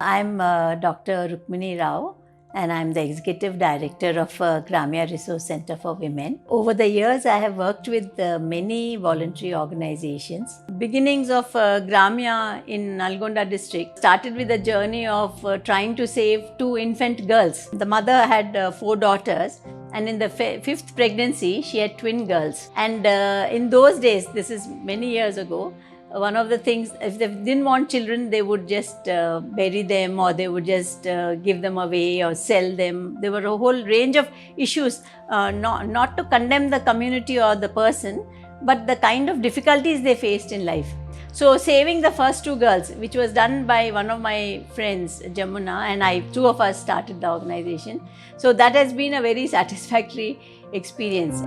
I'm Dr. Rukmini Rao, and I'm the Executive Director of Gramya Resource Center for Women. Over the years, I have worked with many voluntary organizations. Beginnings of Gramya in Nalgonda district started with a journey of trying to save 2 infant girls. The mother had 4 daughters, and in the 5th pregnancy, she had twin girls. And in those days, this is many years ago, one of the things, if they didn't want children, they would just bury them, or they would just give them away or sell them. There were a whole range of issues, not to condemn the community or the person, but the kind of difficulties they faced in life. So saving the first 2 girls, which was done by one of my friends, Jamuna, and 2 of us started the organization. So that has been a very satisfactory experience.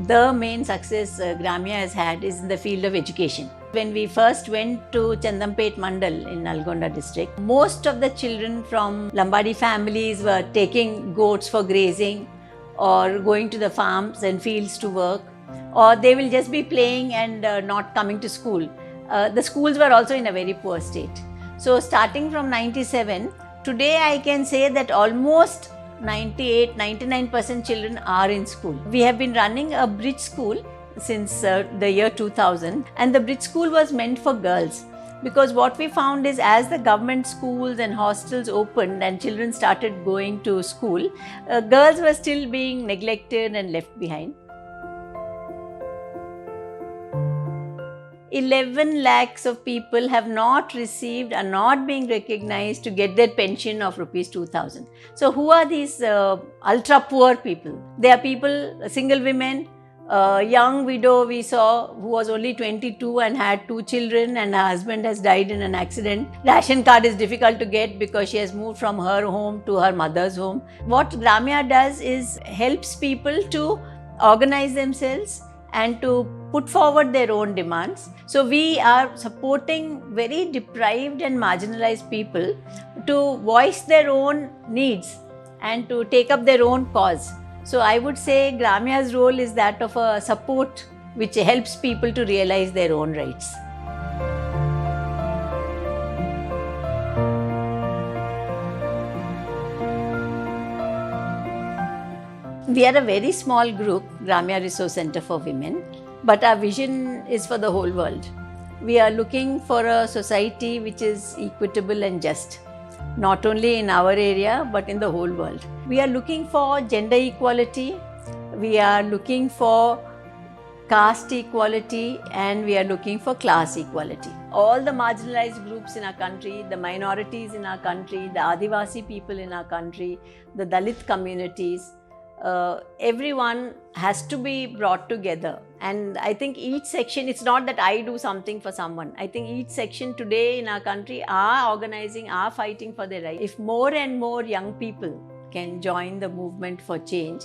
The main success Gramya has had is in the field of education. When we first went to Chandampet Mandal in Nalgonda district, most of the children from Lambadi families were taking goats for grazing, or going to the farms and fields to work, or they will just be playing and not coming to school. The schools were also in a very poor state. So starting from 97, today I can say that almost 98-99% children are in school. We have been running a bridge school since the year 2000, and the bridge school was meant for girls, because what we found is as the government schools and hostels opened and children started going to school, girls were still being neglected and left behind. 11 lakhs of people have not received, are not being recognized to get their pension of rupees 2000. So who are these ultra poor people? They are people, single women, a young widow we saw who was only 22 and had 2 children, and her husband has died in an accident. Ration card is difficult to get because she has moved from her home to her mother's home. What Gramya does is helps people to organize themselves and to put forward their own demands. So we are supporting very deprived and marginalized people to voice their own needs and to take up their own cause. So I would say Gramya's role is that of a support which helps people to realize their own rights. We are a very small group, Gramya Resource Center for Women, but our vision is for the whole world. We are looking for a society which is equitable and just, not only in our area but in the whole world. We are looking for gender equality, we are looking for caste equality, and we are looking for class equality. All the marginalized groups in our country, the minorities in our country, the Adivasi people in our country, the Dalit communities, everyone has to be brought together. And I think each section, it's not that I do something for someone. I think each section today in our country are organizing, are fighting for their rights. If more and more young people can join the movement for change,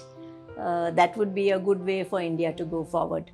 that would be a good way for India to go forward.